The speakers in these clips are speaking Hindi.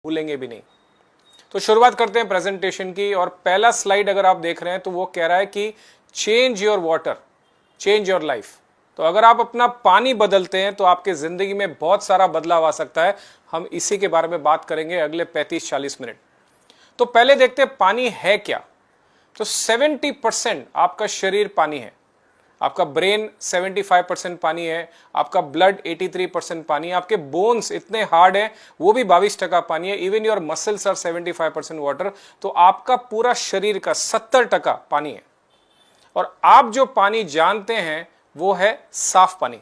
भूलेंगे भी नहीं। तो शुरुआत करते हैं प्रेजेंटेशन की। और पहला स्लाइड अगर आप देख रहे हैं तो वो कह रहा है कि change your water, change your life. तो अगर आप अपना पानी बदलते हैं तो आपके जिंदगी में बहुत सारा बदलाव आ सकता है। हम इसी के बारे में बात करेंगे अगले 35-40 मिनट। तो पहले देखते हैं पानी है क्या। तो 70% आपका शरीर पानी है। आपका ब्रेन 75% पानी है, आपका ब्लड 83% पानी है, आपके बोन्स इतने हार्ड हैं वो भी 22% पानी है, even your muscles are 75% water. तो आपका पूरा शरीर का 70% पानी है। और आप जो पानी जानते हैं वो है साफ पानी।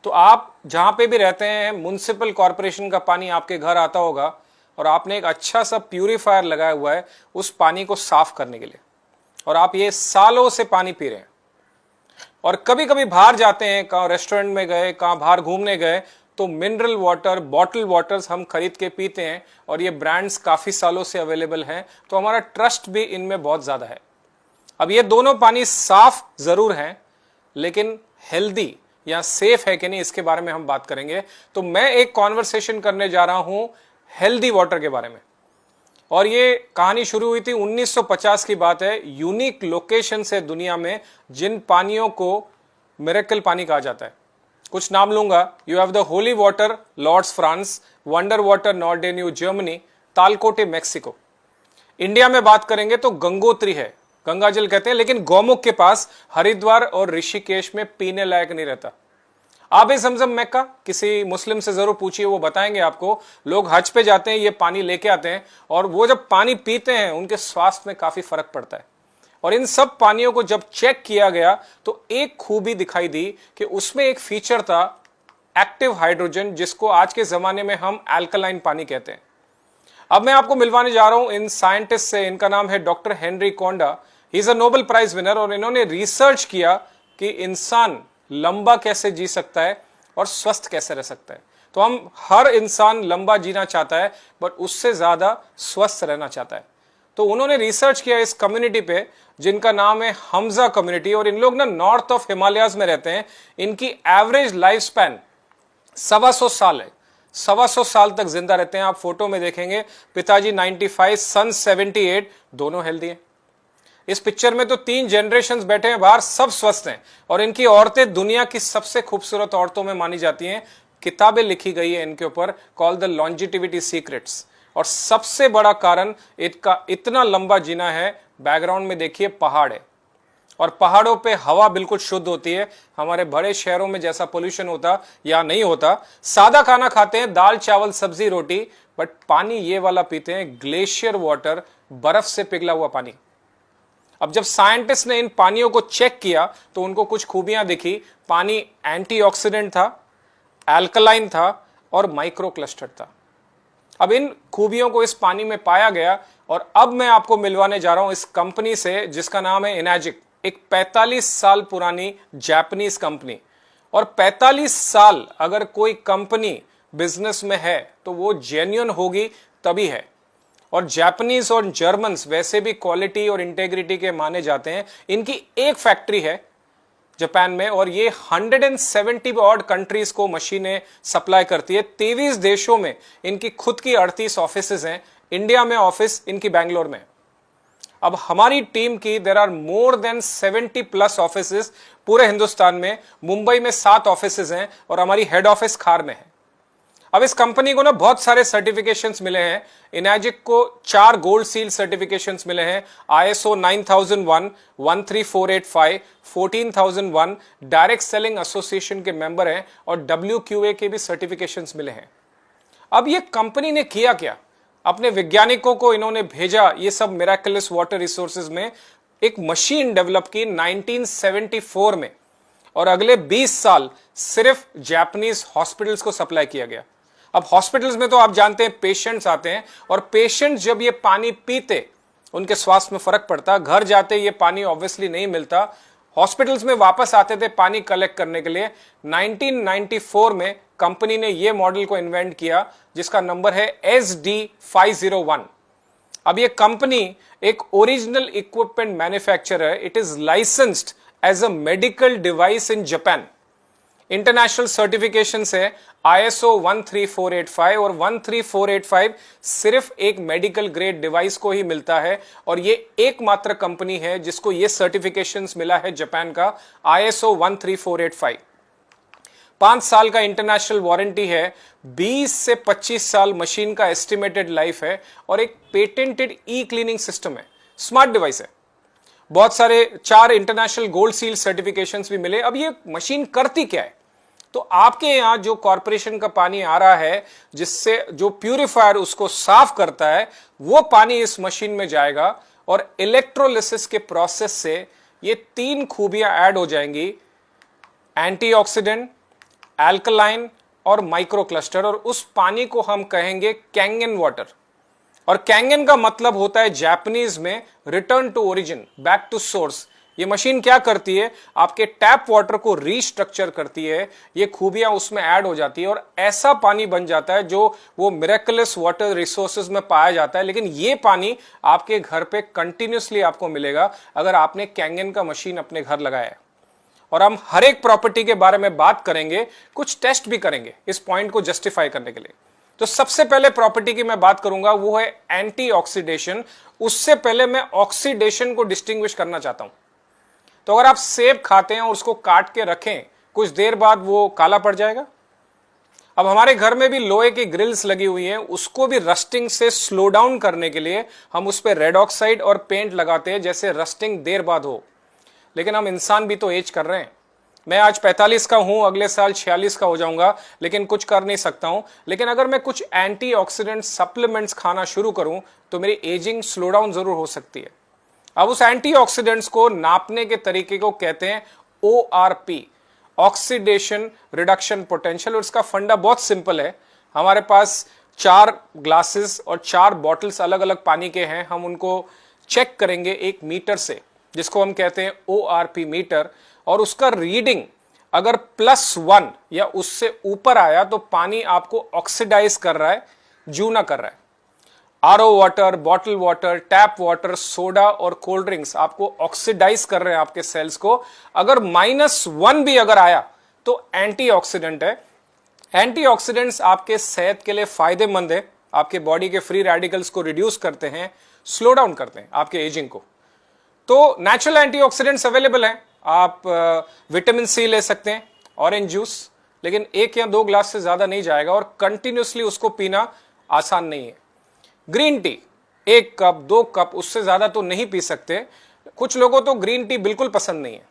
तो आप जहां पे भी रहते हैं, म्युनिसिपल कॉर्पोरेशन का पानी आपके घर आता होगा और आपने एक अच्छा सा प्यूरिफायर लगाया हुआ है उस पानी को साफ करने के लिए, और आप ये सालों से पानी पी रहे हैं। और कभी कभी बाहर जाते हैं, कहाँ रेस्टोरेंट में गए, कहाँ बाहर घूमने गए, तो मिनरल वाटर, बॉटल वाटर्स हम खरीद के पीते हैं और ये ब्रांड्स काफी सालों से अवेलेबल हैं, तो हमारा ट्रस्ट भी इनमें बहुत ज्यादा है। अब ये दोनों पानी साफ जरूर हैं, लेकिन हेल्दी या सेफ है कि नहीं इसके बारे में हम बात करेंगे। तो मैं एक कॉन्वर्सेशन करने जा रहा हूं हेल्दी वाटर के बारे में। और ये कहानी शुरू हुई थी 1950 की बात है। यूनिक लोकेशन से दुनिया में जिन पानियों को मिरेकल पानी कहा जाता है, कुछ नाम लूंगा। You have the holy water Lourdes France, wonder water Nordenau Germany, Tlacote Mexico. India में बात करेंगे तो गंगोत्री है, गंगा जल कहते हैं, लेकिन गौमुख के पास हरिद्वार और ऋषिकेश में पीने लायक नहीं रहता। आबे ज़मज़म मक्का, किसी मुस्लिम से जरूर पूछिए, वो बताएंगे आपको। लोग हज पे जाते हैं, ये पानी लेके आते हैं और वो जब पानी पीते हैं उनके स्वास्थ्य में काफी फर्क पड़ता है। और इन सब पानियों को जब चेक किया गया तो एक खूबी दिखाई दी कि उसमें एक फीचर था एक्टिव हाइड्रोजन, जिसको आज के जमाने में हम एल्कलाइन पानी कहते हैं। अब मैं आपको मिलवाने जा रहा हूं इन साइंटिस्ट से। इनका नाम है doctor Henri Coanda. He is a Nobel prize winner और इन्होंने रिसर्च किया कि इंसान लंबा कैसे जी सकता है और स्वस्थ कैसे रह सकता है। तो हम हर इंसान लंबा जीना चाहता है, बट उससे ज्यादा स्वस्थ रहना चाहता है। तो उन्होंने रिसर्च किया इस कम्युनिटी पे, जिनका नाम है हमजा कम्युनिटी। और इन लोग ना नॉर्थ ऑफ हिमालयाज में रहते हैं। इनकी एवरेज लाइफ स्पैन 125 साल है। 125 साल तक जिंदा रहते हैं। आप फोटो में देखेंगे, पिताजी 95, सन 78, दोनों हेल्दी हैं। इस पिक्चर में तो 3 जनरेशंस बैठे हैं बाहर, सब स्वस्थ हैं। और इनकी औरतें दुनिया की सबसे खूबसूरत औरतों में मानी जाती हैं। किताबें लिखी गई है इनके ऊपर, कॉल्ड द लॉन्जिटिविटी सीक्रेट्स। और सबसे बड़ा कारण इनका इतना लंबा जीना है, बैकग्राउंड में देखिए पहाड़ है, और पहाड़ों पे हवा बिल्कुल शुद्ध होती है। हमारे बड़े शहरों में जैसा पोल्यूशन होता या नहीं होता। सादा खाना खाते हैं, दाल चावल सब्जी रोटी, बट पानी ये वाला पीते हैं, ग्लेशियर वाटर, बर्फ से पिघला हुआ पानी। अब जब साइंटिस्ट ने इन पानियों को चेक किया तो उनको कुछ खूबियां दिखी। पानी एंटीऑक्सीडेंट था, एल्कलाइन था और माइक्रो क्लस्टर था। अब इन खूबियों को इस पानी में पाया गया। और अब मैं आपको मिलवाने जा रहा हूं इस कंपनी से, जिसका नाम है इनर्जिक, एक 45 साल पुरानी जापानीज कंपनी। और 45 साल अगर कोई कंपनी बिजनेस में है तो वो जेन्युइन होगी तभी है। और जापानीज और जर्मन्स वैसे भी क्वालिटी और इंटेग्रिटी के माने जाते हैं। इनकी एक फैक्ट्री है जापान में, और ये 170 ऑड कंट्रीज को मशीनें सप्लाई करती है। 23 देशों में इनकी खुद की 38 ऑफिसेज हैं। इंडिया में ऑफिस इनकी बैंगलोर में। अब हमारी टीम की there are more than 70+ offices पूरे हिंदुस्तान में। मुंबई में 7 ऑफिसेज हैं और हमारी हेड ऑफिस खार में है। अब इस कंपनी को ना बहुत सारे सर्टिफिकेशंस मिले हैं। इनर्जिक को 4 गोल्ड सील सर्टिफिकेशंस मिले हैं। ISO 9001, 13485, 14001 डायरेक्ट सेलिंग एसोसिएशन के मेंबर हैं, और WQA के भी सर्टिफिकेशंस मिले हैं। अब ये कंपनी ने किया क्या? अपने वैज्ञानिकों को इन्होंने भेजा ये सब मिरेकलस वाटर रिसोर्सेज में, एक मशीन डेवलप की 1974 में, और अगले 20 साल सिर्फ जापानीज हॉस्पिटल्स को सप्लाई किया गया। अब हॉस्पिटल्स में तो आप जानते हैं पेशेंट्स आते हैं, और पेशेंट्स जब ये पानी पीते उनके स्वास्थ्य में फर्क पड़ता। घर जाते ये पानी ऑब्वियसली नहीं मिलता। हॉस्पिटल्स में वापस आते थे पानी कलेक्ट करने के लिए। 1994 में कंपनी ने ये मॉडल को इन्वेंट किया, जिसका नंबर है SD501। अब ये कंपनी एक ओरिजिनल इक्विपमेंट मैन्युफैक्चरर है। It is licensed as a medical device in Japan. International certifications है ISO 13485 और 13485 सिर्फ एक मेडिकल ग्रेड डिवाइस को ही मिलता है और ये एकमात्र कंपनी है जिसको ये सर्टिफिकेशंस मिला है जापान का ISO 13485। 5 साल का इंटरनेशनल वारंटी है, 20 से 25 साल मशीन का एस्टिमेटेड लाइफ है और एक पेटेंटेड ई क्लीनिंग सिस्टम है। स्मार्ट डिवाइस है। बहुत सारे 4 इंटरनेशनल गोल्ड सील सर्टिफिकेशंस भी मिले। अब ये मशीन करती क्या है? तो आपके यहां जो कॉर्पोरेशन का पानी आ रहा है, जिससे जो प्यूरिफायर उसको साफ करता है, वो पानी इस मशीन में जाएगा और इलेक्ट्रोलिसिस के प्रोसेस से ये 3 खूबियां ऐड हो जाएंगी, एंटीऑक्सीडेंट, एल्कलाइन और माइक्रो क्लस्टर, और उस पानी को हम कहेंगे कैंगन वाटर। और कैंगन का मतलब होता है जापानीज में return to origin, back to source. ये मशीन क्या करती है? आपके टैप वाटर को रीस्ट्रक्चर करती है, ये खूबियां उसमें ऐड हो जाती है और ऐसा पानी बन जाता है जो वो मिरेकलस वाटर रिसोर्सेज में पाया जाता है। लेकिन ये पानी आपके घर पे कंटिन्यूसली आपको मिलेगा अगर आपने कैंगन का मशीन अपने घर लगाया है। और हम हर एक प्रॉपर्टी के बारे में बात करेंगे, कुछ टेस्ट भी करेंगे इस पॉइंट को जस्टिफाई करने के लिए। तो सबसे पहले प्रॉपर्टी की मैं बात करूंगा वो है एंटीऑक्सीडेशन। उससे पहले मैं ऑक्सीडेशन को डिस्टिंग्विश करना चाहता हूं। तो अगर आप सेब खाते हैं और उसको काट के रखें, कुछ देर बाद वो काला पड़ जाएगा। अब हमारे घर में भी लोहे की ग्रिल्स लगी हुई हैं, उसको भी रस्टिंग से स्लो डाउन करने के लिए हम उस पर रेड ऑक्साइड और पेंट लगाते हैं, जैसे रस्टिंग देर बाद हो। लेकिन हम इंसान भी तो एज कर रहे हैं। मैं आज 45 का हूं, अगले साल 46 का हो जाऊंगा, लेकिन कुछ कर नहीं सकता हूं। लेकिन अगर मैं कुछ एंटीऑक्सीडेंट सप्लीमेंट्स खाना शुरू करूं तो मेरी एजिंग स्लो डाउन जरूर हो सकती है। अब उस एंटीऑक्सीडेंट्स को नापने के तरीके को कहते हैं ORP, ऑक्सीडेशन रिडक्शन पोटेंशियल। और इसका फंडा बहुत सिंपल है। हमारे पास 4 ग्लासेस और 4 बॉटल्स अलग अलग पानी के हैं। हम उनको चेक करेंगे एक मीटर से, जिसको हम कहते हैं ORP मीटर, और उसका रीडिंग अगर +1 या उससे ऊपर आया तो पानी आपको ऑक्सीडाइज कर रहा है, जूना कर रहा है। RO water, bottle water, tap water, soda और कोल्ड ड्रिंक्स आपको ऑक्सीडाइज कर रहे हैं आपके सेल्स को। अगर -1 भी अगर आया तो एंटीऑक्सीडेंट है। एंटीऑक्सीडेंट्स आपके सेहत के लिए फायदेमंद है, आपके बॉडी के फ्री रेडिकल्स को रिड्यूस करते हैं, स्लो डाउन करते हैं आपके एजिंग को। तो नेचुरल एंटीऑक्सीडेंट्स अवेलेबल हैं। आप विटामिन C ले सकते हैं, ऑरेंज जूस, लेकिन 1 या 2 ग्लास से ज्यादा नहीं जाएगा और कंटिन्यूसली उसको पीना आसान नहीं है। ग्रीन टी 1 कप 2 कप, उससे ज्यादा तो नहीं पी सकते। कुछ लोगों तो ग्रीन टी बिल्कुल पसंद नहीं है।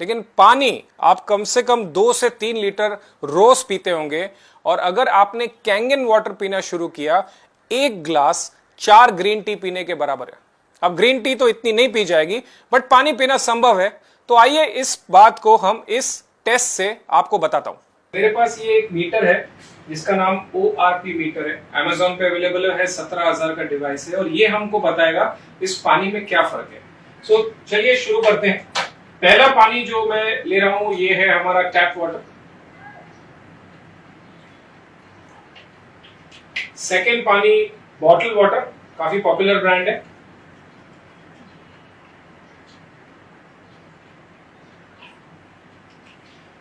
लेकिन पानी आप कम से कम 2 से 3 लीटर रोज पीते होंगे। और अगर आपने कैंगन वाटर पीना शुरू किया, 1 ग्लास 4 ग्रीन टी पीने के बराबर है। अब ग्रीन टी तो इतनी नहीं पी जाएगी, बट पानी पीना संभव है। तो आइए इस बात को हम इस टेस्ट से आपको बताता हूं। मेरे पास ये एक मीटर है जिसका नाम ORP मीटर है। Amazon पे अवेलेबल है, 17,000 का डिवाइस है और ये हमको बताएगा इस पानी में क्या फर्क है। सो चलिए शुरू करते हैं। पहला पानी जो मैं ले रहा हूं ये है हमारा टैप वाटर। सेकेंड पानी बॉटल वाटर, काफी पॉपुलर ब्रांड है।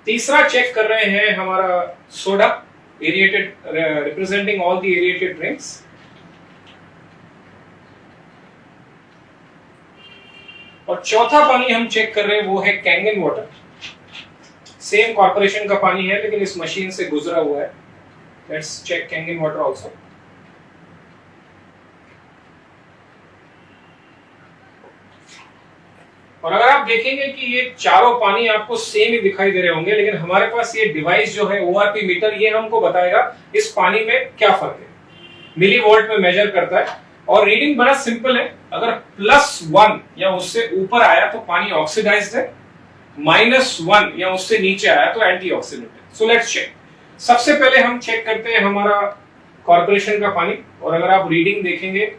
तीसरा चेक कर रहे हैं हमारा soda, aerated, representing all the aerated drinks. और चौथा पानी हम चेक कर रहे हैं वो है कैंगन वाटर। सेम कॉर्पोरेशन का पानी है लेकिन इस मशीन से गुजरा हुआ है। Let's check Kangen water also. और अगर आप देखेंगे कि ये चारों पानी आपको सेम ही दिखाई दे रहे होंगे, लेकिन हमारे पास ये डिवाइस जो है ORP मीटर, ये हमको बताएगा इस पानी में क्या फर्क है। मिली वोल्ट में मेजर करता है और रीडिंग बड़ा सिंपल है। अगर +1 या उससे ऊपर आया तो पानी ऑक्सीडाइज्ड है, -1 या उससे नीचे आया तो एंटीऑक्सीडेंट है। So let's check. सबसे पहले हम चेक करते हैं हमारा कॉर्पोरेशन का पानी। और अगर आप रीडिंग देखेंगे,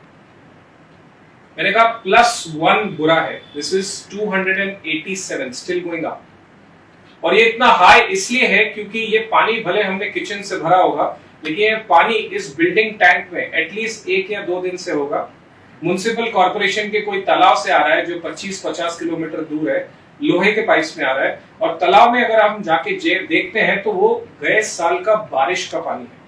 मैंने कहा +1 बुरा है। This is 287, still going up. और ये इतना हाई इसलिए है क्योंकि ये पानी भले हमने किचन से भरा होगा, लेकिन ये पानी इस बिल्डिंग टैंक में एटलीस्ट 1 या 2 दिन से होगा। म्युनिसिपल कॉर्पोरेशन के कोई तालाब से आ रहा है जो 25-50 किलोमीटर दूर है, लोहे के पाइप्स में आ रहा है, और तालाब में अगर हम जाके देखते हैं तो वो गए साल का बारिश का पानी है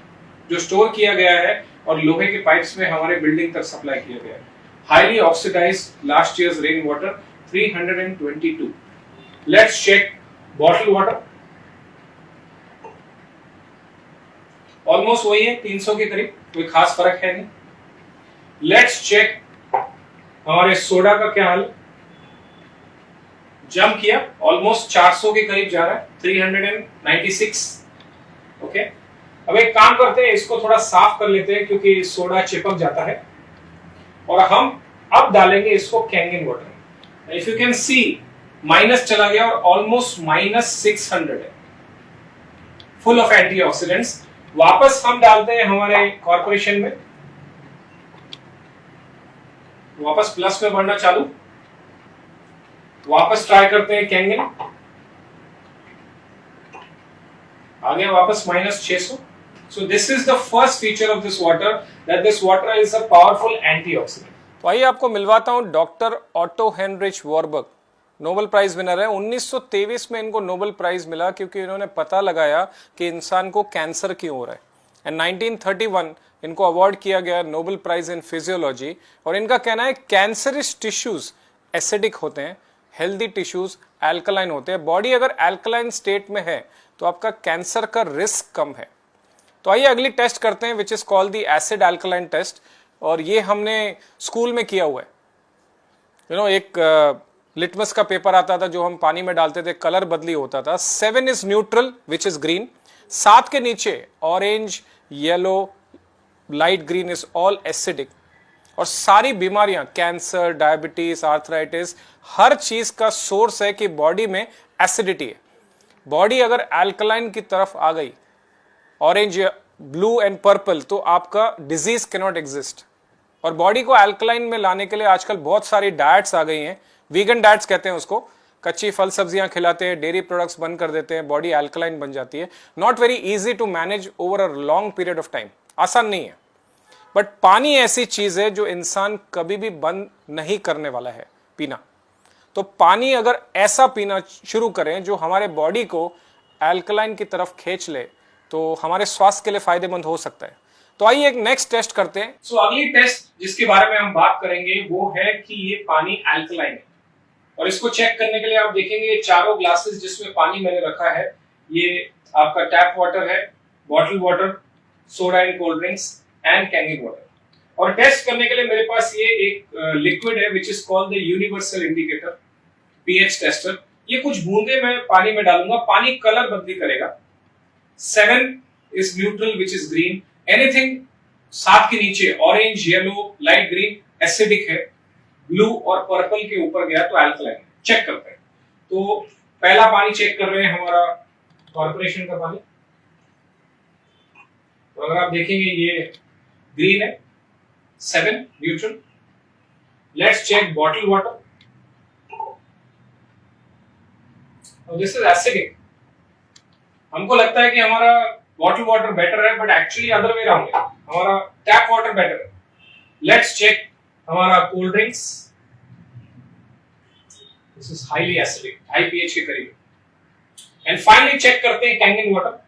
जो स्टोर किया गया है और लोहे के पाइप्स में हमारे बिल्डिंग तक सप्लाई किया गया है। Highly oxidised last years rain water 322। Let's check bottle water, almost वही है 300 के करीब, कोई खास फर्क है नहीं। लेट्स चेक हमारे सोडा का क्या हाल, जंप किया, ऑलमोस्ट 400 के करीब जा रहा है 396। ओके, अब एक काम करते हैं, इसको थोड़ा साफ कर लेते हैं क्योंकि सोडा चिपक जाता है, और हम अब डालेंगे इसको Kangen water. If you can see minus चला गया और ऑलमोस्ट -600 है, फुल ऑफ एंटीऑक्सीडेंट्स। वापस हम डालते हैं हमारे कॉर्पोरेशन में, वापस प्लस में बढ़ना चालू, वापस ट्राई करते हैं कैंगन, आ गया वापस -600। So this is the first feature of this water, that this water is a powerful antioxidant. तो आइए आपको मिलवाता हूं doctor Otto Heinrich Warburg, Nobel prize winner है। 1923 में इनको नोबेल प्राइज मिला क्योंकि इन्होंने पता लगाया कि इंसान को कैंसर क्यों हो रहा है, एंड 1931 इनको अवार्ड किया गया नोबेल प्राइज इन फिजियोलॉजी। और इनका कहना है कैंसरस टिश्यूज एसिडिक होते हैं, हेल्दी टिश्यूज एल्कलाइन होते हैं। बॉडी अगर एल्कलाइन स्टेट में है तो आपका कैंसर का रिस्क कम है। तो आइए अगली टेस्ट करते हैं, which is called the acid alkaline test, और ये हमने स्कूल में किया हुआ है। एक लिटमस का पेपर आता था जो हम पानी में डालते थे, कलर बदली होता था। 7 is neutral which is green, 7 के नीचे orange, yellow, light green is all acidic. और सारी बीमारियां, कैंसर, डायबिटीज, आर्थराइटिस, हर चीज का सोर्स है कि बॉडी में एसिडिटी है। बॉडी अगर एल्कलाइन की तरफ आ गई, ऑरेंज, ब्लू एंड पर्पल, तो आपका डिजीज कैन नॉट एग्जिस्ट। और बॉडी को एल्कलाइन में लाने के लिए आजकल बहुत सारी डाइट्स आ गई हैं, वीगन डाइट्स कहते हैं उसको। कच्ची फल सब्जियां खिलाते हैं, डेयरी प्रोडक्ट्स बंद कर देते हैं, बॉडी एल्कलाइन बन जाती है। Not very easy to manage over a long period of time, आसान नहीं है। बट पानी ऐसी चीज है जो इंसान कभी भी बंद नहीं करने वाला है पीना। तो पानी अगर ऐसा पीना शुरू करें जो हमारे बॉडी को एल्कलाइन की तरफ खींच ले, तो हमारे स्वास्थ्य के लिए फायदेमंद हो सकता है। तो आइए एक नेक्स्ट टेस्ट करते हैं। अगली टेस्ट जिसके बारे में हम बात करेंगे वो है कि ये पानी एल्कलाइन है, और इसको चेक करने के लिए आप देखेंगे ये चारों ग्लासेस जिसमें पानी मैंने रखा है, ये आपका टैप वाटर है, bottle water, soda and cold drinks and Kangen water. और टेस्ट करने के लिए मेरे पास ये एक लिक्विड है विच is called the universal indicator pH tester. ये कुछ बूंदे मैं पानी में डालूंगा, पानी कलर बदली करेगा। 7 is neutral which is green, anything 7 के नीचे orange, yellow, light green acidic है, ब्लू और पर्पल के ऊपर गया तो एल्कलाइन। चेक करते हैं। तो पहला पानी चेक कर रहे हैं हमारा कॉर्पोरेशन का पानी, तो अगर आप देखेंगे ये ग्रीन है, 7 neutral. Let's check bottle water, this is acidic. हमको लगता है कि हमारा बॉटल वाटर बेटर है, but actually other way round है, हमारा टैप वाटर बेटर है। लेट्स चेक हमारा cold drinks, this is highly acidic, high pH के करीब। एंड फाइनली चेक करते हैं कैंगन वाटर,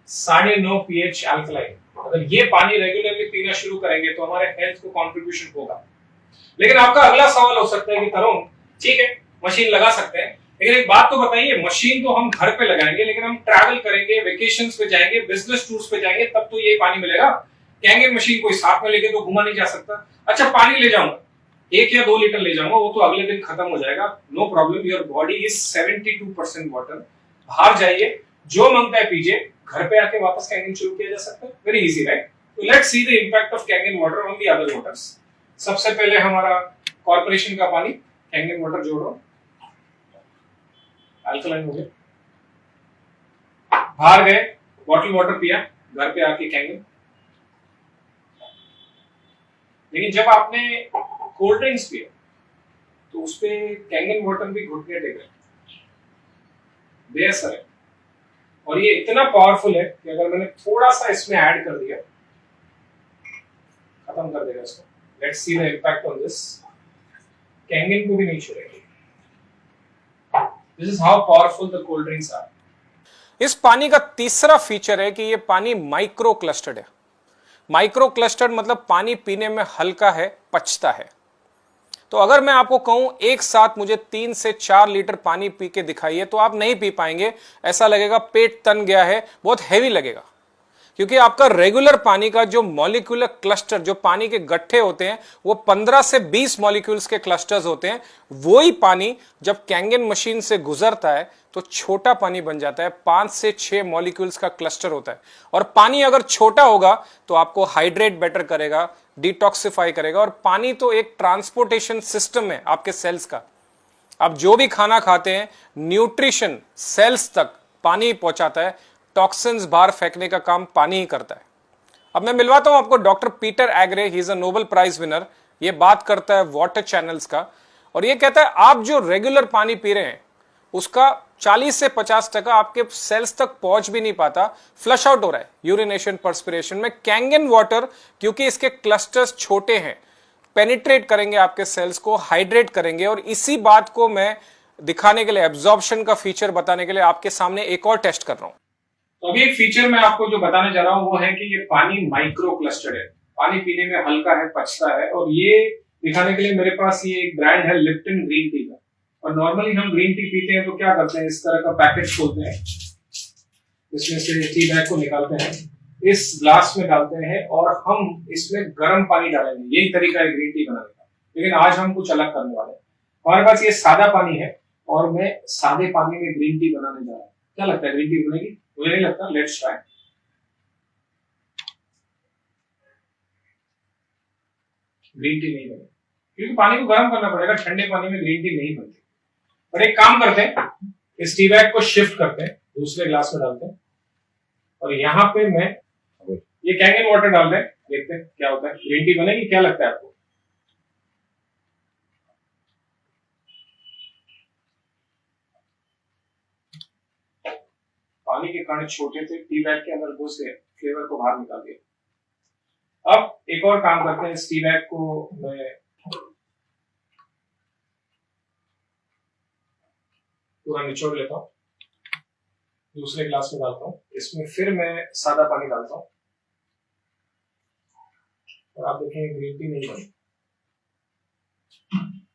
9.5 पीएच एल्कलाइन। अगर ये पानी रेगुलरली पीना शुरू करेंगे तो हमारे हेल्थ को कंट्रीब्यूशन होगा। लेकिन आपका अगला सवाल हो सकता है कि तरुण ठीक है मशीन लगा सकते हैं, लेकिन एक बात तो बताइए, मशीन तो हम घर पे लगाएंगे, लेकिन हम ट्रैवल करेंगे, वेकेशंस पे जाएंगे, बिजनेस टूर्स पे जाएंगे, तब तो ये पानी मिलेगा। कैंगन मशीन कोई साथ में लेके तो घुमा नहीं जा सकता। अच्छा पानी ले जाऊंगा, 1 या 2 लीटर ले जाऊंगा, वो तो अगले दिन खत्म हो जाएगा। No problem, your body is 72% water. बाहर जाइए, जो मांगता है पीजिए, घर पे आके वापस कैंगन शुरू किया जा सकता है। Very easy right. तो let's see the impact of Kangen water on the other waters. सबसे पहले हमारा कॉर्पोरेशन का पानी, कैंगन वाटर जोड़ रहा हूं, अल्कलाइन हो गया। बाहर गए, बॉटल वाटर पिया, घर पे आके कैंगन। लेकिन जब आपने कोल्ड ड्रिंक्स पिया तो उसपे कैंगन वाटर भी घुटने टेक रहे, बेअसर है। और ये इतना पावरफुल है कि अगर मैंने थोड़ा सा इसमें ऐड कर दिया, खत्म कर देगा इसको। Let's see the impact on this. Kangen को भी नहीं छोड़ेगी। This is how powerful the cold drinks are. इस पानी का तीसरा फीचर है कि ये पानी माइक्रो क्लस्टर्ड है। माइक्रो क्लस्टर्ड मतलब पानी पीने में हल्का है, पचता है। तो अगर मैं आपको कहूं एक साथ मुझे 3 से 4 लीटर पानी पी के दिखाइए तो आप नहीं पी पाएंगे, ऐसा लगेगा पेट तन गया है, बहुत हैवी लगेगा। क्योंकि आपका रेगुलर पानी का जो मॉलिक्यूलर क्लस्टर, जो पानी के गट्ठे होते हैं, वो 15 से 20 मॉलिक्यूल्स के क्लस्टर्स होते हैं। वही पानी जब कैंगन मशीन से गुजरता है तो छोटा पानी बन जाता है, 5 से 6 मॉलिक्यूल्स का क्लस्टर होता है। और पानी अगर छोटा होगा तो आपको हाइड्रेट बेटर करेगा, डिटॉक्सिफाई करेगा। और पानी तो एक ट्रांसपोर्टेशन सिस्टम है आपके सेल्स का। आप जो भी खाना खाते हैं, न्यूट्रिशन सेल्स तक पानी पहुंचाता है, टॉक्सिन्स बाहर फेंकने का काम पानी ही करता है। अब मैं मिलवाता हूं आपको doctor Peter Agre, he is a Nobel prize winner. ये बात करता है वाटर चैनल्स का और ये कहता है आप जो रेगुलर पानी पी रहे हैं उसका 40 से 50% आपके सेल्स तक पहुंच भी नहीं पाता, फ्लश आउट हो रहा है यूरिनेशन, पर्सपिरेशन में। कैंगन वाटर क्योंकि इसके क्लस्टर्स छोटे हैं, पेनिट्रेट करेंगे आपके सेल्स को, हाइड्रेट करेंगे। और इसी बात को मैं दिखाने के लिए, एब्जॉर्प्शन का फीचर बताने के लिए आपके सामने एक और टेस्ट कर रहा हूं। तो अभी एक फीचर मैं आपको जो बताने जा रहा हूं वो है कि ये पानी माइक्रो क्लस्टर्ड है, पानी पीने में हल्का है, पचता है। और ये दिखाने के लिए मेरे पास ये एक ब्रांड है लिप्टन ग्रीन टी का। और नॉर्मली हम ग्रीन टी पीते हैं तो क्या करते हैं, इस तरह का पैकेट खोलते हैं, इसमें से टी बैग को निकालते हैं, इस ग्लास में डालते हैं और हम इसमें गर्म पानी डालेंगे। यही तरीका है ग्रीन टी बनाने का। लेकिन आज हम कुछ अलग करने वाले हैं। हमारे पास ये सादा पानी है और मैं सादे पानी में ग्रीन टी बनाने जा रहा हूँ। क्या लगता है, ग्रीन टी बनेगी? मुझे नहीं लगता। Let's try. ग्रीन टी नहीं बनेगी क्योंकि पानी को गर्म करना पड़ेगा, ठंडे पानी में ग्रीन टी नहीं बनती। और एक काम करते हैं, इस टी बैग को शिफ्ट करते हैं, दूसरे ग्लास में डालते हैं और यहाँ पे मैं ये कैंगन वाटर डाल रहे हैं, देखते हैं क्या होता है। ग्रीन टी बनेगी? क्या लगता है आपको? पानी के कण छोटे थे, टी बैग के अंदर घुस गए, फ्लेवर को बाहर निकाल दिया। अब एक और काम करते हैं, इस टी बैग को मैं पूरा निचोड़ लेता हूँ, दूसरे ग्लास में डालता हूँ, इसमें फिर मैं सादा पानी डालता हूँ और आप देखेंगे ग्रीन टी नहीं बनी।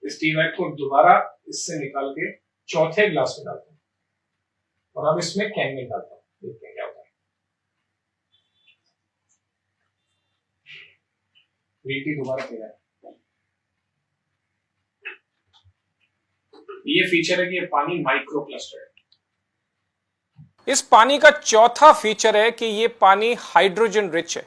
इस टी बैग को दोबारा इससे निकाल के चौथे ग्लास में डालता हूँ और अब इसमें कैंगन डालता हूँ, देखते हैं क्या होता है। ग्रीन टी दोबारा तैयार है। ये फीचर है कि ये पानी माइक्रो क्लस्टर है। इस पानी का चौथा फीचर है कि ये पानी हाइड्रोजन रिच है।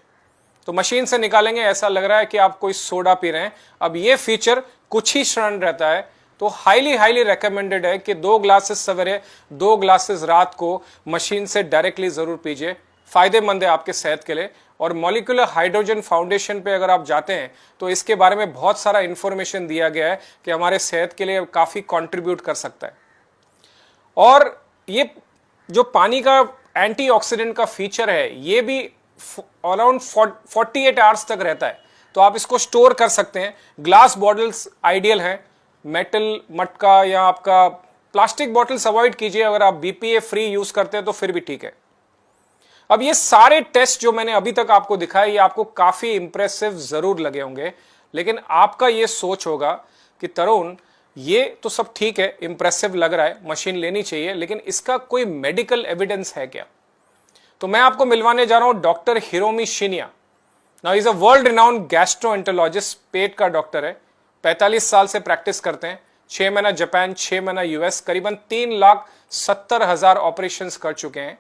तो मशीन से निकालेंगे ऐसा लग रहा है कि आप कोई सोडा पी रहे हैं। अब ये फीचर कुछ ही क्षण रहता है, तो हाईली रेकमेंडेड है कि 2 ग्लासेस सवेरे, 2 ग्लासेस रात को मशीन से डायरेक्टली जरूर पीजिए। फायदेमंद है आपके सेहत के लिए। और मॉलिक्यूलर हाइड्रोजन फाउंडेशन पे अगर आप जाते हैं तो इसके बारे में बहुत सारा इंफॉर्मेशन दिया गया है कि हमारे सेहत के लिए काफी कंट्रीब्यूट कर सकता है। और ये जो पानी का एंटीऑक्सीडेंट का फीचर है, ये भी अराउंड 48 आवर्स तक रहता है, तो आप इसको स्टोर कर सकते हैं। ग्लास बॉटल्स आइडियल है, मेटल, मटका या आपका प्लास्टिक बॉटल्स अवॉइड कीजिए। अगर आप BPA फ्री यूज करते हैं तो फिर भी ठीक है। अब ये सारे टेस्ट जो मैंने अभी तक आपको दिखाए, ये आपको काफी इंप्रेसिव जरूर लगे होंगे, लेकिन आपका ये सोच होगा कि तरुण ये तो सब ठीक है, इंप्रेसिव लग रहा है, मशीन लेनी चाहिए, लेकिन इसका कोई मेडिकल एविडेंस है क्या? तो मैं आपको मिलवाने जा रहा हूं doctor Hiromi Shinya. Now is a world renowned gastroenterologist, पेट का डॉक्टर है, 45 साल से प्रैक्टिस करते हैं। 6 महीना जापान, 6 महीना US, करीबन 3,70,000 ऑपरेशंस कर चुके हैं।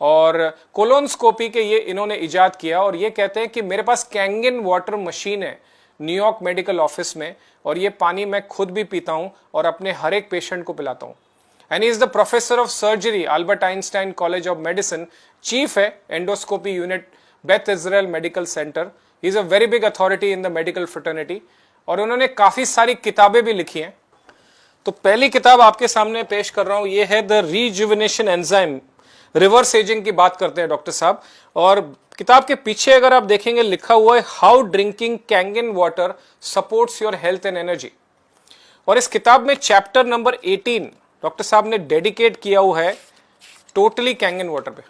और कोलोनस्कोपी के ये इन्होंने इजाद किया और ये कहते हैं कि मेरे पास कैंगन वाटर मशीन है न्यूयॉर्क मेडिकल ऑफिस में, और ये पानी मैं खुद भी पीता हूं और अपने हर एक पेशेंट को पिलाता हूं। And he is the professor of surgery, Albert Einstein College of Medicine, chief है endoscopy unit, Beth Israel Medical Center. He is a very big authority in the medical fraternity और उन्होंने काफी सारी किताबें भी लिखी हैं। तो पहली किताब आपके सामने पेश कर रहा हूं, ये है the rejuvenation enzyme, reverse ageing की बात करते हैं डॉक्टर साहब। और किताब के पीछे अगर आप देखेंगे लिखा हुआ है how drinking Kangen water supports your health and energy. और इस किताब में चैप्टर नंबर 18 डॉक्टर साहब ने डेडिकेट किया हुआ है टोटली कैंगन वाटर पे।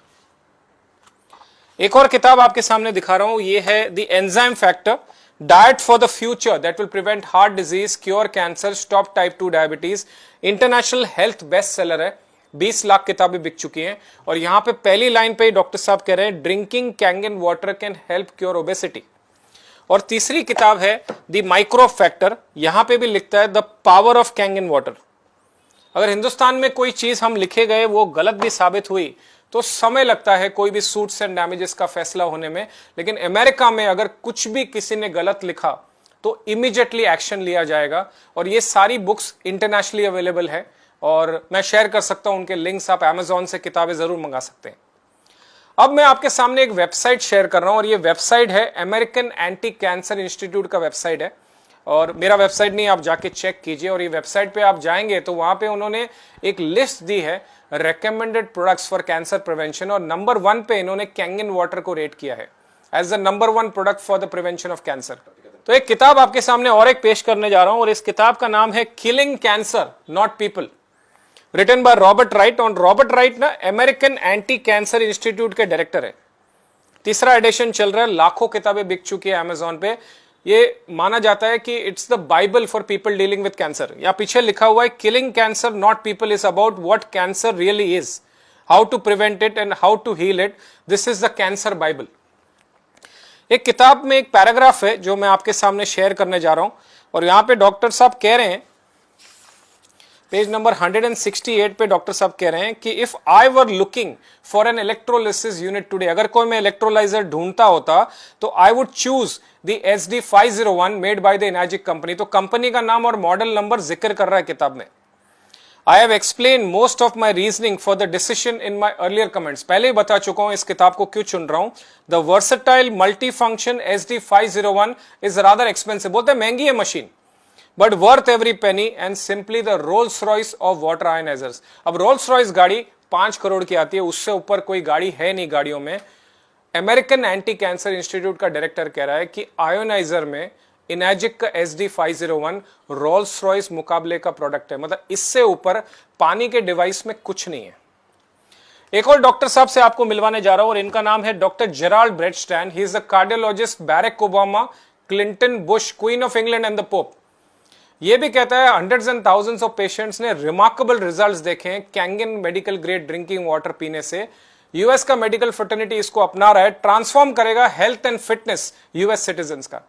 एक और किताब आपके सामने दिखा रहा हूं, ये है the enzyme factor, diet for the future that will prevent heart disease, cure cancer, stop type 2 diabetes. International health best seller है, 20 लाख किताबें बिक चुकी हैं। और यहां पे पहली लाइन पे डॉक्टर साहब कह रहे हैं drinking Kangen water can help cure obesity. और तीसरी किताब है द माइक्रो फैक्टर, यहां पे भी लिखता है the power of Kangen water. अगर हिंदुस्तान में कोई चीज हम लिखे गए वो गलत भी साबित हुई तो समय लगता है कोई भी सूट्स एंड डैमेजेस का फैसला होने में, लेकिन अमेरिका में अगर कुछ भी किसी ने गलत लिखा तो इमीडिएटली एक्शन लिया जाएगा। और ये सारी बुक्स इंटरनेशनली अवेलेबल है और मैं शेयर कर सकता हूं उनके लिंक्स, आप Amazon से किताबें जरूर मंगा सकते हैं। अब मैं आपके सामने एक वेबसाइट शेयर कर रहा हूं और ये वेबसाइट है अमेरिकन एंटी कैंसर इंस्टीट्यूट का वेबसाइट है। और मेरा वेबसाइट नहीं, आप जाके चेक कीजिए। और ये वेबसाइट पे आप जाएंगे तो वहां पे उन्होंने एक लिस्ट दी है recommended products for cancer prevention, और नंबर 1 पे इन्होंने कैंगन वाटर को रेट किया है as the number 1 product for the prevention of cancer. तो एक किताब आपके सामने और एक पेश करने जा रहा हूं और इस किताब का नाम है killing cancer not people, written by Robert Wright. और रॉबर्ट राइट ना अमेरिकन एंटी कैंसर इंस्टीट्यूट के डायरेक्टर है। तीसरा एडिशन चल रहा है, लाखों किताबें बिक चुकी है Amazon पे। ये माना जाता है कि it's the Bible for people dealing with cancer. या पीछे लिखा हुआ है killing cancer not people is about what cancer really is, how to prevent it and how to heal it. This is the cancer Bible. एक किताब में एक पैराग्राफ है जो मैं आपके सामने शेयर करने जा रहा हूं और यहां पे डॉक्टर साहब कह रहे हैं, पेज नंबर 168 पे डॉक्टर साहब कह रहे हैं कि if I were looking for an electrolysis unit today, अगर कोई मैं इलेक्ट्रोलाइजर ढूंढता होता तो I would choose the SD501 made by the Enagic company. तो कंपनी का नाम और मॉडल नंबर जिक्र कर रहा है किताब में। I have explain most of my reasoning for the decision in my earlier comments, पहले ही बता चुका हूं इस किताब को क्यों चुन रहा हूं। The versatile multi function SD501 is rather expensive, बोलते हैं महंगी है मशीन, but worth every penny and simply the Rolls Royce of water ionisers. अब रोल्स रॉयस गाड़ी 5 करोड़ की आती है, उससे ऊपर कोई गाड़ी है नहीं गाड़ियों में। अमेरिकन एंटी कैंसर इंस्टीट्यूट का डायरेक्टर कह रहा है कि आयोनाइजर में इनाजिक का SD501 रोल्स रॉयस मुकाबले का प्रोडक्ट है, मतलब इससे ऊपर पानी के डिवाइस में कुछ नहीं है। एक और डॉक्टर साहब से आपको मिलवाने जा रहा हूं और इनका नाम है doctor Gerald Bradstein. He is the cardiologist Barack Obama, Clinton, Bush, Queen of England and the Pope. ये भी कहता है hundreds and thousands of patients ने रिमार्केबल रिजल्ट्स देखे हैं Kangen medical grade drinking water पीने से। यूएस का मेडिकल फ्रेटर्निटी इसको अपना रहा है, ट्रांसफॉर्म करेगा health and fitness US citizens का।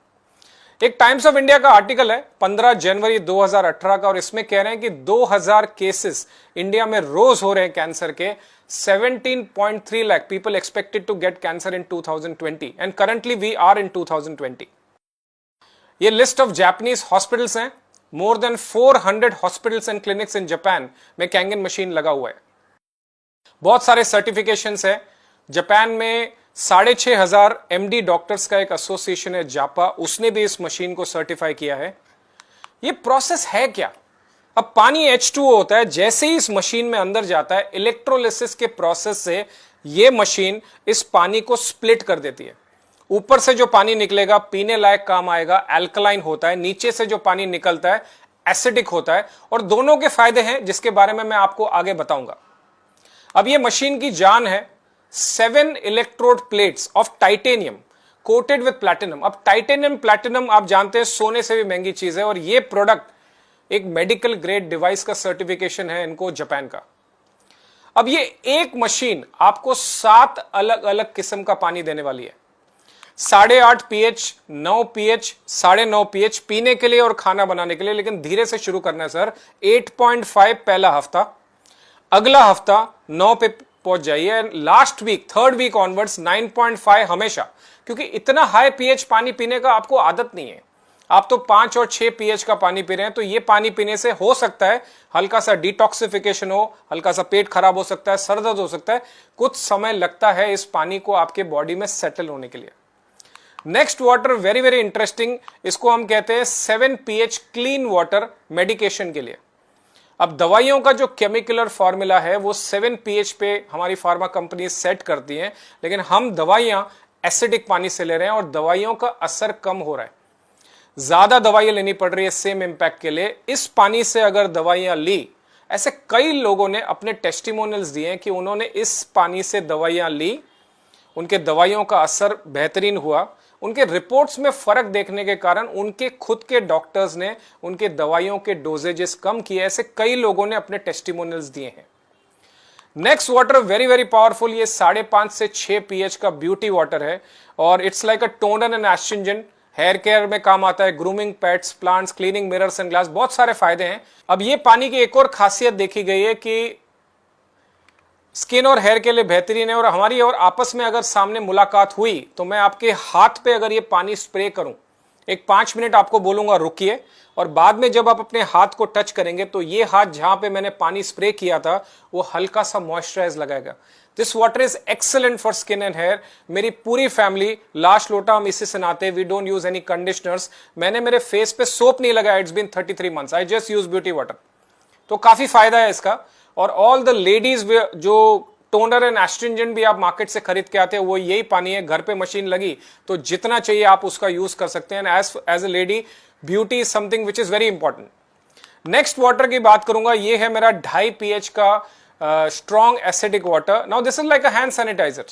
एक टाइम्स ऑफ इंडिया का आर्टिकल है 15 जनवरी 2018 का और इसमें कह रहे हैं कि 2000 केसेस इंडिया में रोज हो रहे हैं कैंसर के। 17.3 lakh people expected to get cancer in 2020 and currently we are in 2020। ये लिस्ट ऑफ जापानीज हॉस्पिटल्स हैं। More than 400 hospitals and clinics in Japan में कैंगन मशीन लगा हुआ है। बहुत सारे सर्टिफिकेशंस है। जापान में 6500 MD डॉक्टर्स का एक एसोसिएशन है जापा, उसने भी इस मशीन को सर्टिफाई किया है। ये प्रोसेस है क्या? अब पानी H2O होता है, जैसे ही इस मशीन में अंदर जाता है इलेक्ट्रोलिसिस के प्रोसेस से ये मशीन इस पानी को स्प्लिट कर देती है। ऊपर से जो पानी निकलेगा पीने लायक काम आएगा, एल्कलाइन होता है। नीचे से जो पानी निकलता है एसिडिक होता है। और दोनों के फायदे हैं जिसके बारे में मैं आपको आगे बताऊंगा। अब ये मशीन की जान है 7 electrode plates of titanium coated with platinum. अब टाइटेनियम प्लैटिनम आप जानते हैं सोने से भी महंगी चीज है और ये प्रोडक्ट एक मेडिकल ग्रेड डिवाइस का सर्टिफिकेशन है इनको जापान का। अब ये एक मशीन आपको 7 अलग अलग किस्म का पानी देने वाली है। 8.5 pH, 9 pH, 9.5 pH पीने के लिए और खाना बनाने के लिए। लेकिन धीरे से शुरू करना है सर। 8.5 पहला हफ्ता, अगला हफ्ता 9 पे पहुंच जाइए, last week 3rd week onwards 9.5 हमेशा, क्योंकि इतना हाई pH पानी पीने का आपको आदत नहीं है। आप तो 5 और 6 pH का पानी पी रहे हैं, तो ये पानी पीने से हो सकता है हल्का सा डिटॉक्सिफिकेशन हो, हल्का सा पेट खराब हो सकता है, सर दर्द हो सकता है। कुछ समय लगता है इस पानी को आपके बॉडी में सेटल होने के लिए। Next water very very interesting, इसको हम कहते हैं 7 pH क्लीन वाटर मेडिकेशन के लिए। अब दवाइयों का जो केमिकल फॉर्मूला है वो 7 pH पे हमारी फार्मा कंपनी सेट करती हैं, लेकिन हम दवाइयां एसिडिक पानी से ले रहे हैं और दवाइयों का असर कम हो रहा है। ज्यादा दवाइयां लेनी पड़ रही है सेम इम्पैक्ट के लिए, इस पानी से अगर दवाइयां ली, ऐसे कई लोगों ने अपने टेस्टिमोनियल्स दिए हैं कि उन्होंने इस पानी से दवाइयां ली, उनके दवाइयों का असर बेहतरीन हुआ, उनके रिपोर्ट्स में फर्क देखने के कारण उनके खुद के डॉक्टर्स ने उनके दवाइयों के डोजेजेस कम किए। ऐसे कई लोगों ने अपने टेस्टिमोनियल्स दिए हैं। Next water very very powerful, ये 5.5 से 6 pH का ब्यूटी वाटर है और it's like a toner and astringent. Hair care में काम आता है, grooming pets, plants, cleaning mirrors and glass, बहुत सारे फायदे हैं। अब ये पानी की एक और खासियत देखी गई है कि स्किन और हेयर के लिए बेहतरीन है। और हमारी और आपस में अगर सामने मुलाकात हुई तो मैं आपके हाथ पे अगर ये पानी स्प्रे करूं, एक 5 मिनट आपको बोलूंगा रुकिए, और बाद में जब आप अपने हाथ को टच करेंगे तो ये हाथ जहां पे मैंने पानी स्प्रे किया था वो हल्का सा मॉइस्चराइज लगाएगा। This water is excellent for skin and hair. मेरी पूरी फैमिली लास्ट लोटा हम इसी से नहाते, we don't use any conditioners. मैंने मेरे फेस पे सोप नहीं लगाया, it's been 33 months, I just use beauty water. तो काफी फायदा है इसका। और ऑल द लेडीज जो टोनर एंड एस्ट्रिंजेंट भी आप मार्केट से खरीद के आते हैं वो यही पानी है। घर पे मशीन लगी तो जितना चाहिए आप उसका यूज कर सकते हैं। As a lady beauty is something which is very important. Next water की बात करूंगा, ये है मेरा 2.5 pH का strong acidic water. Now this is like a hand sanitiser,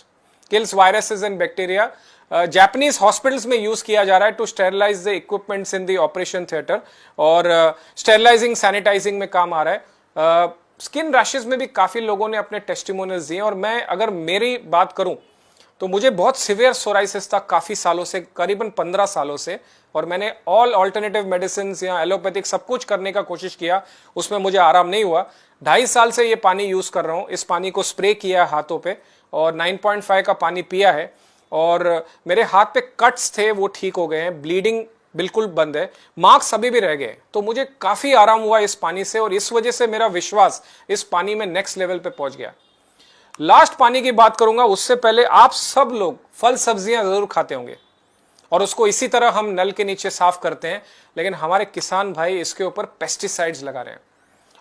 kills viruses and bacteria. Japanese hospitals में यूज किया जा रहा है to sterilise the equipments in the operation theatre, और स्टेरिलाइजिंग सैनिटाइजिंग में काम आ रहा है। स्किन रैशेस में भी काफी लोगों ने अपने टेस्टिमोनियल्स दिए। और मैं अगर मेरी बात करूं तो मुझे बहुत सिवियर सोराइसिस था काफी सालों से, करीबन 15 सालों से, और मैंने ऑल ऑल्टरनेटिव मेडिसिन या एलोपैथिक सब कुछ करने का कोशिश किया, उसमें मुझे आराम नहीं हुआ। 2.5 साल से ये पानी यूज कर रहा हूं। इस पानी को स्प्रे किया हाथों पे और 9.5 का पानी पिया है, और मेरे हाथ पे कट्स थे वो ठीक हो गए हैं, ब्लीडिंग बिल्कुल बंद है, मार्क्स अभी भी रह गए। तो मुझे काफी आराम हुआ इस पानी से, और इस वजह से मेरा विश्वास इस पानी में नेक्स्ट लेवल पे पहुंच गया। लास्ट पानी की बात करूंगा, उससे पहले आप सब लोग फल सब्जियां जरूर खाते होंगे और उसको इसी तरह हम नल के नीचे साफ करते हैं, लेकिन हमारे किसान भाई इसके ऊपर पेस्टिसाइड्स लगा रहे हैं,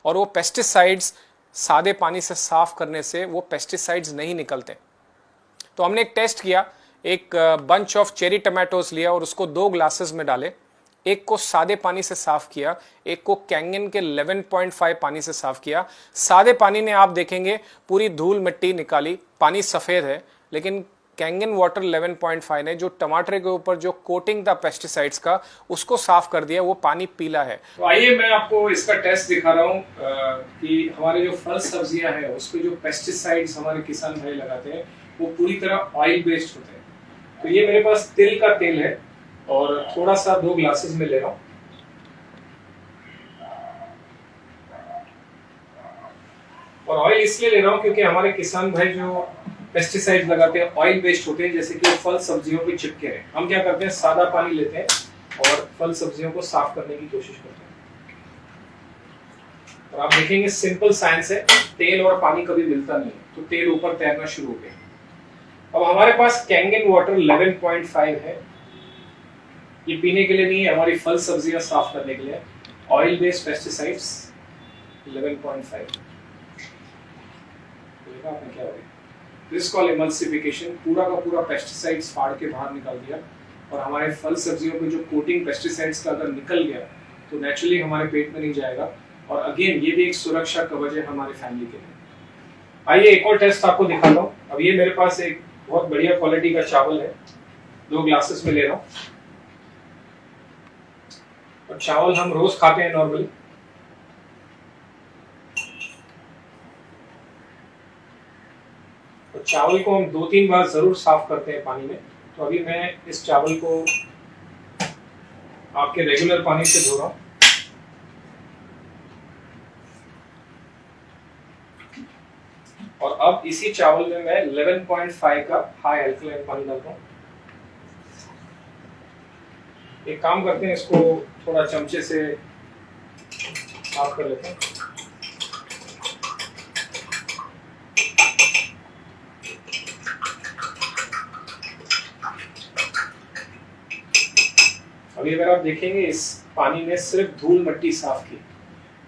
और वो पेस्टिसाइड्स सादे पानी से साफ करने से वो पेस्टिसाइड्स नहीं निकलते। तो हमने एक टेस्ट किया, एक बंच ऑफ चेरी टमाटोज लिया और उसको 2 ग्लासेस में डाले, एक को सादे पानी से साफ किया, एक को कैंगन के 11.5 पानी से साफ किया। सादे पानी ने आप देखेंगे पूरी धूल मिट्टी निकाली, पानी सफेद है, लेकिन कैंगन वाटर 11.5 ने जो टमाटर के ऊपर जो कोटिंग था पेस्टिसाइड्स का उसको साफ कर दिया, वो पानी पीला है। तो आइए मैं आपको इसका टेस्ट दिखा रहा हूँ कि हमारे जो फल सब्जियां हैं उस पर जो पेस्टिसाइड्स हमारे किसान भाई लगाते हैं वो पूरी तरह ऑयल बेस्ड होते हैं। तो ये मेरे पास तिल का तेल है और थोड़ा सा 2 ग्लासेस में ले रहा हूं, और ऑयल इसलिए ले रहा हूं क्योंकि हमारे किसान भाई जो पेस्टिसाइड लगाते हैं ऑयल बेस्ड होते हैं, जैसे कि फल सब्जियों पे चिपके हैं। हम क्या करते हैं, सादा पानी लेते हैं और फल सब्जियों को साफ करने की कोशिश करते हैं। और आप देखेंगे सिंपल साइंस है, तेल और पानी कभी मिलता नहीं, तो तेल ऊपर तैरना शुरू हो गया। अब हमारे पास कैंगन वाटर 11.5 है, ये पीने के लिए नहीं है, हमारी फल सब्जियां साफ करने के लिए। ऑयल बेस्ड पेस्टिसाइड्स 11.5, देखा आपने क्या हो गया। दिस कॉल इमल्सिफिकेशन, पूरा का पूरा पेस्टिसाइड्स फाड़ के बाहर निकाल दिया, और हमारे फल सब्जियों पे जो कोटिंग पेस्टिसाइड्स का अगर निकल गया तो नेचुरली हमारे पेट में नहीं जाएगा, और अगेन ये भी एक सुरक्षा कवच है हमारी फैमिली के लिए। आइए एक और टेस्ट आपको दिखाता हूँ। अब ये मेरे पास एक बहुत बढ़िया क्वालिटी का चावल है, 2 ग्लासेस में ले रहा हूं, और चावल हम रोज खाते हैं नॉर्मली। और चावल को हम 2-3 बार जरूर साफ करते हैं पानी में। तो अभी मैं इस चावल को आपके रेगुलर पानी से धो रहा हूं, और अब इसी चावल में मैं 11.5 का हाई अल्कलाइन पानी डालता हूं। एक काम करते हैं, इसको थोड़ा चमचे से साफ कर लेते हैं। अभी अगर आप देखेंगे इस पानी ने सिर्फ धूल मिट्टी साफ की,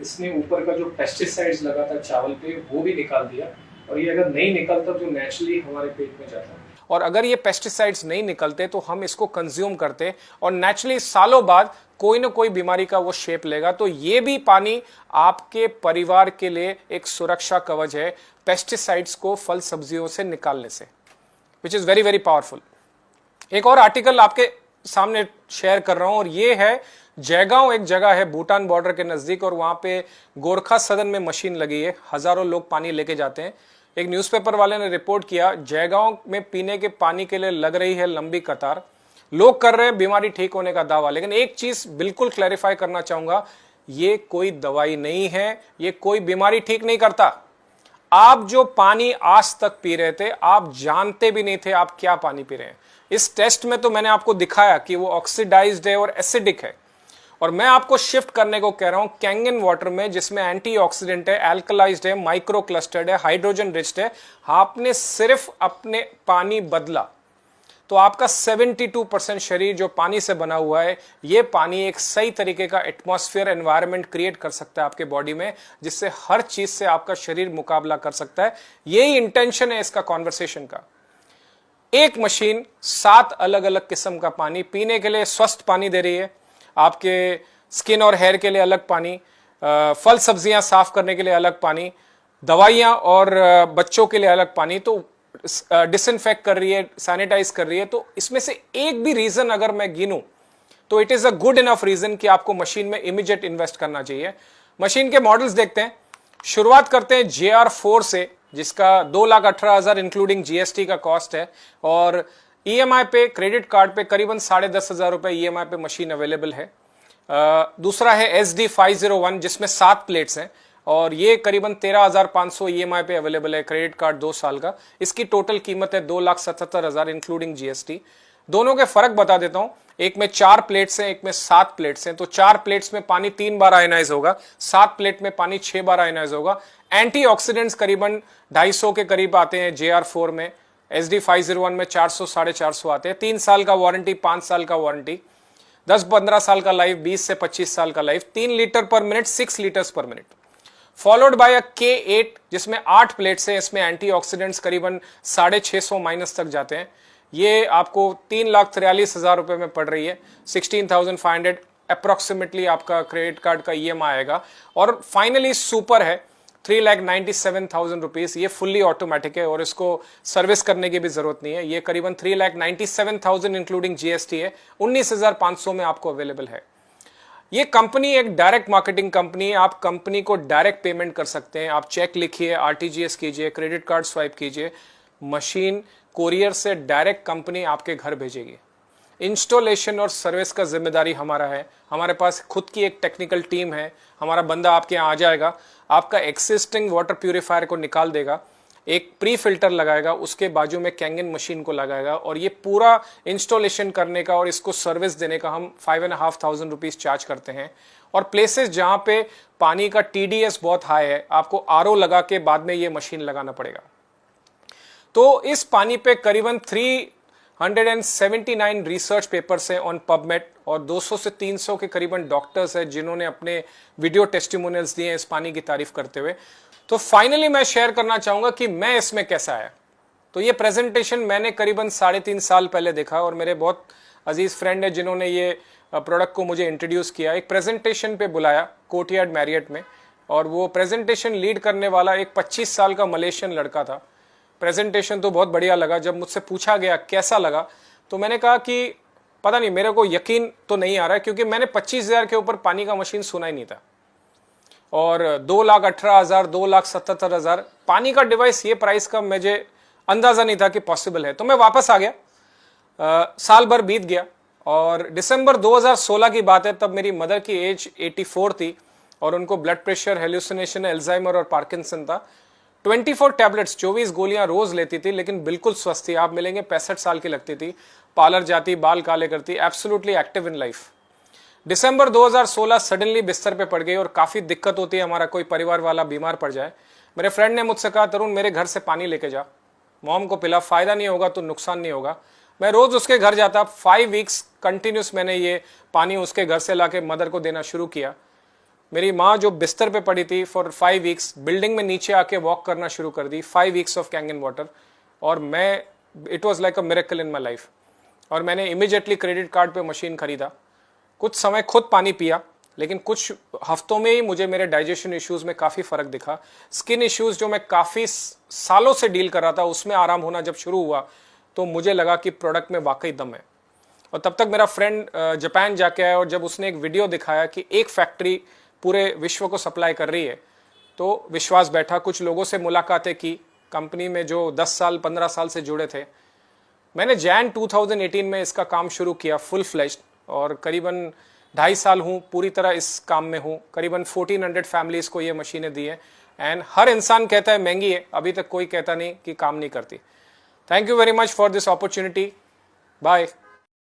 इसने ऊपर का जो पेस्टिसाइड्स लगा था चावल पे वो भी निकाल दिया, और ये अगर नहीं निकलता तो नेचुरली हमारे पेट में जाता है। और अगर ये पेस्टिसाइड्स नहीं निकलते तो हम इसको कंज्यूम करते और नेचुरली सालों बाद कोई ना कोई बीमारी का वो शेप लेगा। तो ये भी पानी आपके परिवार के लिए एक सुरक्षा कवच है पेस्टिसाइड्स को फल सब्जियों से निकालने से, विच इज वेरी वेरी पावरफुल। एक और आर्टिकल आपके सामने शेयर कर रहा हूं और ये है जयगांव, एक जगह है भूटान बॉर्डर के नजदीक और वहां पे गोरखा सदन में मशीन लगी है, हजारों लोग पानी लेके जाते हैं। एक न्यूज़पेपर वाले ने रिपोर्ट किया जयगांव में पीने के पानी के लिए लग रही है लंबी कतार, लोग कर रहे हैं बीमारी ठीक होने का दावा। लेकिन एक चीज बिल्कुल क्लैरिफाई करना चाहूंगा, ये कोई दवाई नहीं है, ये कोई बीमारी ठीक नहीं करता। आप जो पानी आज तक पी रहे थे आप जानते भी नहीं थे आप क्या पानी पी रहे हैं। इस टेस्ट में तो मैंने आपको दिखाया कि वो ऑक्सीडाइज्ड है और एसिडिक है, और मैं आपको शिफ्ट करने को कह रहा हूं कैंगन वाटर में जिसमें एंटीऑक्सीडेंट है, एल्कलाइज्ड है, माइक्रो क्लस्टर्ड है, हाइड्रोजन रिच्ड है। आपने सिर्फ अपने पानी बदला तो आपका 72% शरीर जो पानी से बना हुआ है, ये पानी एक सही तरीके का एटमॉस्फेयर एनवायरनमेंट क्रिएट कर सकता है आपके बॉडी में, जिससे हर चीज से आपका शरीर मुकाबला कर सकता है। यही इंटेंशन है इसका कॉन्वर्सेशन का। एक मशीन 7 अलग अलग किस्म का पानी पीने के लिए स्वस्थ पानी दे रही है, आपके स्किन और हेयर के लिए अलग पानी, फल सब्जियां साफ करने के लिए अलग पानी, दवाइयां और बच्चों के लिए अलग पानी, तो डिसइंफेक्ट कर रही है, सैनिटाइज कर रही है। तो इसमें से एक भी रीजन अगर मैं गिनूं तो it is a good enough reason कि आपको मशीन में इमीडिएट इन्वेस्ट करना चाहिए। मशीन के मॉडल्स देखते हैं। शुरुआत करते हैं JR4 से, जिसका 2,18,000 इंक्लूडिंग GST का कॉस्ट है, और EMI पे, क्रेडिट कार्ड पे करीबन 10,500 रुपए EMI पे मशीन अवेलेबल है। दूसरा है SD501 जिसमें 7 प्लेट्स हैं और ये करीबन 13,500 EMI पे अवेलेबल है, क्रेडिट कार्ड 2 साल का। इसकी टोटल कीमत है 2,77,000 इंक्लूडिंग GST। दोनों के फर्क बता देता हूं, एक में 4 प्लेट्स हैं, एक में 7 प्लेट्स हैं। तो 4 प्लेट्स में पानी 3 बार आयनाइज होगा, 7 प्लेट में पानी 6 बार आयनाइज होगा। एंटीऑक्सीडेंट्स करीबन 250 के करीब आते हैं JR4 में, SD501 में 400-450 आते हैं। 3 साल का वारंटी, 5 साल का वारंटी, 10-15 साल का लाइफ, 20 से 25 साल का लाइफ, 3 लीटर पर मिनट, 6 लीटर्स पर minute. Followed by a K8 जिसमें 8 प्लेट्स हैं। इसमें एंटीऑक्सीडेंट्स करीबन 650 माइनस तक जाते हैं। ये आपको 3,43,000 रुपए में पड़ रही है, 16,500 अप्रोक्सीमेटली आपका क्रेडिट कार्ड का EMI आएगा। और फाइनली सुपर है 3,97,000 रुपीज। ये फुल्ली ऑटोमेटिक है और इसको सर्विस करने की भी जरूरत नहीं है। ये करीबन 3,97,000 इंक्लूडिंग GST है, 19,500 में आपको अवेलेबल है। ये कंपनी एक डायरेक्ट मार्केटिंग कंपनी है। आप कंपनी को डायरेक्ट पेमेंट कर सकते हैं। आप चेक लिखिए, RTGS कीजिए, क्रेडिट कार्ड स्वाइप कीजिए, मशीन कोरियर से डायरेक्ट कंपनी आपके घर भेजेगी। इंस्टॉलेशन और सर्विस का जिम्मेदारी हमारा है। हमारे पास खुद की एक टेक्निकल टीम है। हमारा बंदा आपके यहाँ आ जाएगा, आपका एक्सिस्टिंग वाटर प्यूरिफायर को निकाल देगा, एक प्री फिल्टर लगाएगा, उसके बाजू में कैंगन मशीन को लगाएगा, और ये पूरा इंस्टॉलेशन करने का और इसको सर्विस देने का हम 5,500 रुपीज चार्ज करते हैं। और प्लेसेस जहाँ पे पानी का TDS बहुत हाई है, आपको RO लगा के बाद में ये मशीन लगाना पड़ेगा। तो इस पानी पे करीबन 379 रिसर्च पेपर्स हैं ऑन पबमेड, और 200 से 300 के करीबन डॉक्टर्स हैं जिन्होंने अपने वीडियो टेस्टिमोनियल्स दिए हैं इस पानी की तारीफ करते हुए। तो फाइनली मैं शेयर करना चाहूंगा कि मैं इसमें कैसा आया। तो ये प्रेजेंटेशन मैंने करीबन 3.5 साल पहले देखा, और मेरे बहुत अजीज फ्रेंड है जिन्होंने ये प्रोडक्ट को मुझे इंट्रोड्यूस किया। एक प्रेजेंटेशन पे बुलाया कोर्टयार्ड मैरियट में, और वो प्रेजेंटेशन लीड करने वाला एक 25 साल का मलेशियन लड़का था। प्रेजेंटेशन तो बहुत बढ़िया लगा। जब मुझसे पूछा गया कैसा लगा, तो मैंने कहा कि पता नहीं, मेरे को यकीन तो नहीं आ रहा है, क्योंकि मैंने 25,000 के ऊपर पानी का मशीन सुना ही नहीं था, और 2,18,000, 2,77,000 पानी का डिवाइस, ये प्राइस का मुझे अंदाजा नहीं था कि पॉसिबल है। तो मैं वापस आ गया। साल भर बीत गया, और दिसंबर 2016 की बात है, तब मेरी मदर की एज 84 थी, और उनको ब्लड प्रेशर, हेलुसिनेशन, एल्जाइमर और पार्किंसन था। 24 टैबलेट्स, 24 गोलियां रोज लेती थी, लेकिन बिल्कुल स्वस्थ थी। आप मिलेंगे 65 साल की लगती थी, पार्लर जाती, बाल काले करती, absolutely active in life. December 2016 suddenly बिस्तर पे पड़ गई, और काफी दिक्कत होती है, हमारा कोई परिवार वाला बीमार पड़ जाए। मेरे फ्रेंड ने मुझसे कहा, तरुण मेरे घर से पानी लेके जा, मॉम को पिला, फायदा नहीं होगा तो नुकसान नहीं होगा। मैं रोज उसके घर जाता, 5 वीक्स कंटिन्यूस मैंने ये पानी उसके घर से लाके मदर को देना शुरू किया। मेरी माँ जो बिस्तर पे पड़ी थी फॉर 5 वीक्स, बिल्डिंग में नीचे आके वॉक करना शुरू कर दी। 5 वीक्स ऑफ कैंगन वाटर, और मैं it was like a miracle in my life. और मैंने इमीडिएटली क्रेडिट कार्ड पे मशीन खरीदा, कुछ समय खुद पानी पिया, लेकिन कुछ हफ्तों में ही मुझे मेरे डाइजेशन इश्यूज में काफ़ी फ़र्क दिखा। स्किन इश्यूज जो मैं काफ़ी सालों से डील कर रहा था उसमें आराम होना जब शुरू हुआ तो मुझे लगा कि प्रोडक्ट में वाकई दम है। और तब तक मेरा फ्रेंड जापान जाके आया और जब उसने एक वीडियो दिखाया कि एक फैक्ट्री पूरे विश्व को सप्लाई कर रही है तो विश्वास बैठा। कुछ लोगों से मुलाकातें की कंपनी में जो 10 साल 15 साल से जुड़े थे। मैंने जैन 2018 में इसका काम शुरू किया फुल फ्लेश्ड, और करीबन 2.5 साल हूँ पूरी तरह इस काम में हूँ। करीबन 1400 फैमिलीज़ को ये मशीनें दी हैं एंड हर इंसान कहता है महंगी है, अभी तक कोई कहता नहीं कि काम नहीं करती। Thank you very much for this opportunity. Bye.